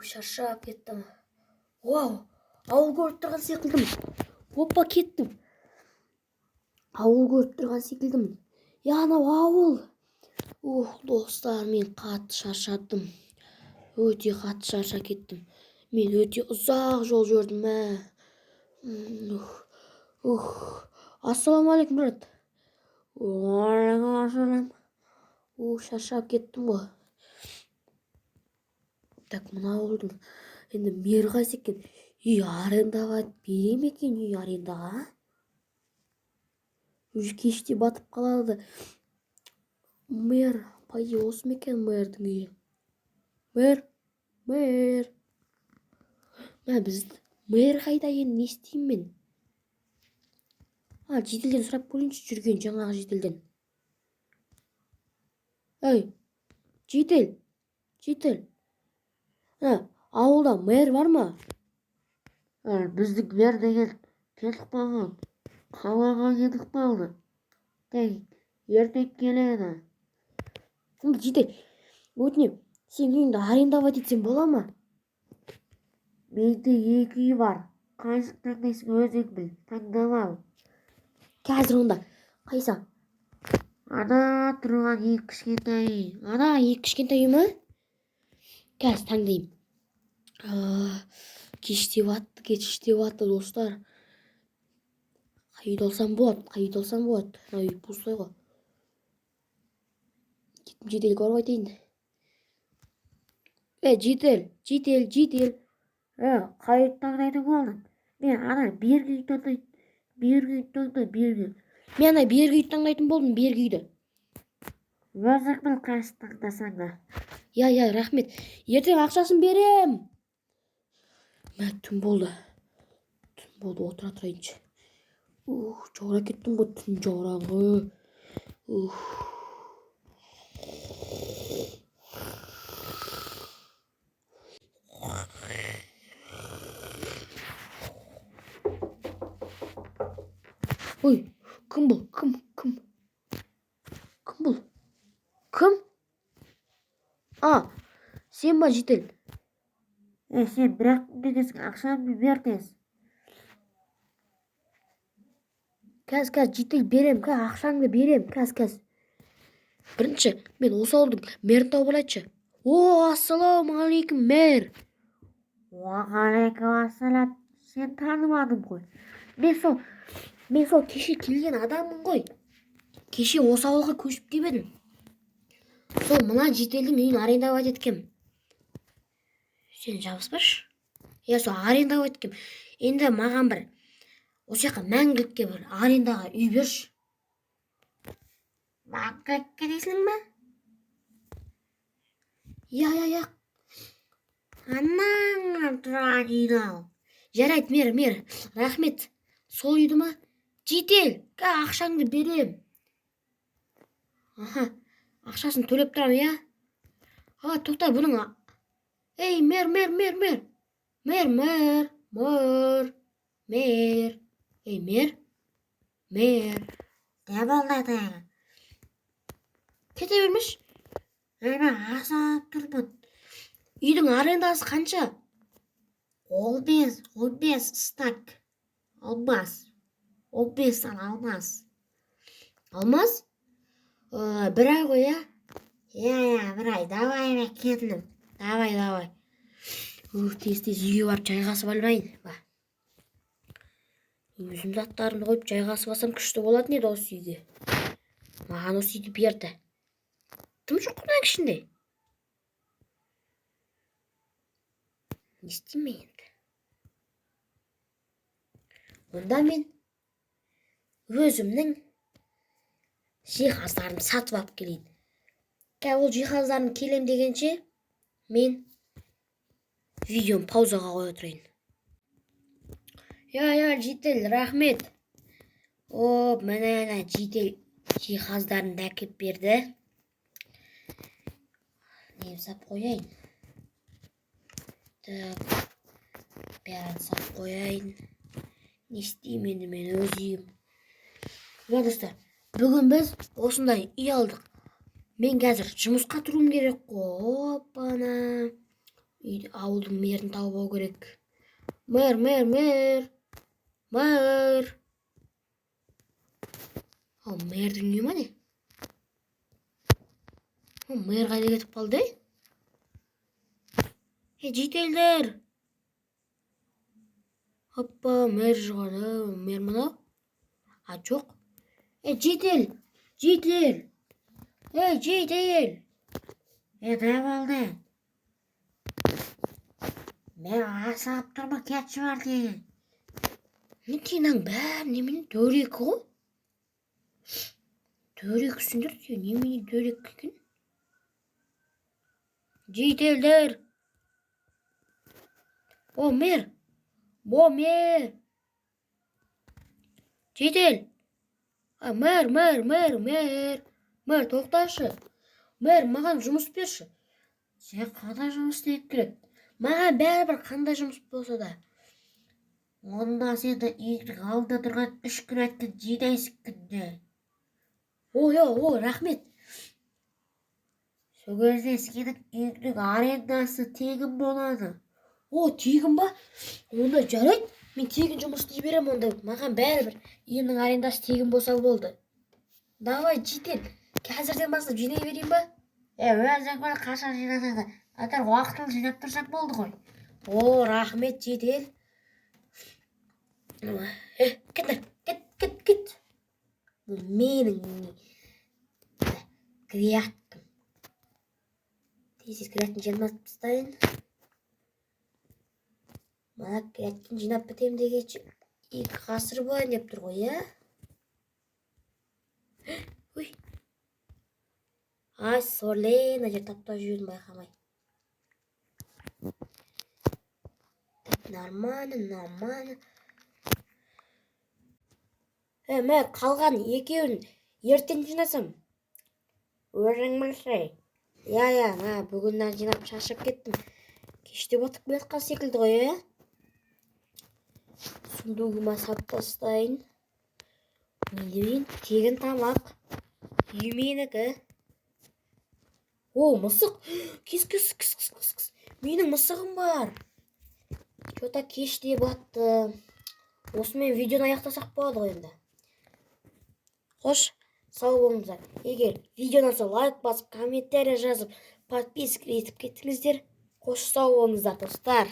Шаршап кеттім. Вау, ауыл көріп тұрған секілдімін. Опа, кеттім. Ауыл көріп тұрған секілдімін. Анау ауыл. Достар, мен қатты шаршадым. Өте қатты шаршап кеттім. Мен өте ұзақ жол жүрдім. Ассалаумағалейкум, брат. Уағалейкумассалам. Шаршап кеттім ғой. Так, мына ауылдың енді мэр қайсы екен? Үй арендаға бере ме екен, үй арендаға? Уже кеште батып қалады. Мэр, пайы осы ма екен мэрдің үйі? Мэр. Мэр қайда енді, не істеймін мен? Жеделден сұрап көрейінші, жүрген жаңағы жеделден. Ей, жедел. Ауылда мэр бар ма? Біздің мэр деген кетіп қалған. Қалаға кетіп қалды. Ертең келеді. Жедел, өтінем, сен үйіңді арендовать етсең бола ма? Менде 2 үй бар. Қайсыны таңдайсың, өзің біл. Таңдап ал. Қазір онда қайсы? Ана тұрған 2 кішкентай үй. Ана 2 кішкентай үй ма? Қазір таңдайым. Кештеп атты достар. Қай үйді алсам болады? Үй пустой ғой. Кетім жедел көріп айтайын. Жедел. Қай үйді таңдайтын болдың? Мен ана бергі үйді таңдайтын. Мен ана бергі үйді таңдайтын болдым, бергі үйді. Өзің біл қайсыны таңдасаң да. Я, рахмет. Ертең ақшасын берем. Түн болды, отыра тұрайыншы. Жаура кеттім ғой, түн жаураңғы. Ой, кім бұл? Кім бұл? Кім? Сен ба, жедел? Сен бірақ дегенсің, ақшаны бер тез. Қазір жедел берем, ақшаңды берем, қазір. Бірінші, мен осы ауылдың мэрін тауып алайыншы. Ассалаумағалейкум, мэр. Уағалейкумассалам. Сен танымадым ғой. Мен сол кеше келген адаммын ғой. Кеше осы ауылға көшіп кеп едім. Сол мына жеделдің үйін арендовать еткем. Сен жабыспашы. Сол арендовать еткем. Енді маған бір осы жаққа мәңгілікке бір арендаға үй берші. Мәңгілікке дейсің бе? Я. Анаңнан тұрған үйді ал. Жарайды, мэр, рахмет. Сол үйді ма? Жедел, ақшаңды берем. Ақшасын төлеп тұрам, я? Тоқта, бұның... Ей, мэр. Ей, мэр. Не болды тағы? Кете бермеш? Ана асап тұрмын. Үйдің арендасы қанша? 15 стак. Алмас. 15 алмас. Алмаз? Бір ай ғой, я? Бір ай. Давай мен кетілім. Давай. Тез үйге барып жайғасып алайын. Өзім заттарымды қойып жайғасып алсам күшті болатын еді осы үйге. Маған осы үйді берді. Тым жоқ құнан ішінде. Не істеймін енді? Онда мен өзімнің жиһаздарын сатып алып келейін. Ол жиһаздарын келем дегенше мен видеоны паузаға қоя тұрайын. Я, жедел, рахмет. Міне жедел жиһаздарын да әкеп берді. Нем сап қояйын. Бәрін сап қояйын. Не істеймін енді мен өз үйім. Достар, бүгін біз осындай үй алдық. Мен қазір жұмысқа тұруым керек қой. Ауылдың мэрін тауып алу керек. Мэр. Мэрдің үйі ма не? Мэр қайда кетіп қалды? Жетелдер! Hoppa, мэр шығады. Мэр мынау? Жоқ. Жетел! Жетел! Ne oldu? Ben asap durma keçi vardı. Не тинаң бәрі немене дөрекі ғой? Дөрекі де немене дөрекі екен? Жетелдер! Мэр! Жетел! Мэр, тоқташы! Мэр, маған жұмыс берші. Sen қандай жұмыс істеп келеді? Маған бәрібір қандай жұмыс болса да. Онда сені үйдің алдында тұрған 3 күн өткен жидайсың күнде. Рахмет. Сол кезде сенің үйіңнің арендасы тегін болады. Тегін ба? Онда жарайды. Мен тегін жұмыс істей берем онда. Маған бәрібір үйімнің арендасы тегін болса болды. Давай, жетел. Қазірден бастап жинай берейін ба? Өзің көл қашан жинасаң да, әйтеуір уақытылы жинап тұрсаң болды ғой. Рахмет, жетел. Кет. Бұл менің гряткам. Тез гряктын жинап тастайын. Мына гряктын жинап бітем дегенше 2 ғасыр болайын деп тұр ғой, иә? Сорле, мына жер таптап жүрдім байқамай. Нормально. Мэр, қалған екеуін ертең жинасам. Өзің білсей. Бүгін жинап шашып кеттім. Кеште батып келатқан секілді ғой, иә? Сундугыма салып тастайын. Не дейін? Тегін тамақ. Үй менікі. Мысық. Кес. Менің мысығым бар. Что-то кеште батты. Осымен видеоны аяқтасақ болады ғой енді. Қош, сау болыңыздар. Егер видеоны лайк басып, комментарий жазып, подписка етіп кеттіңіздер. Қош, сау болыңыздар, достар.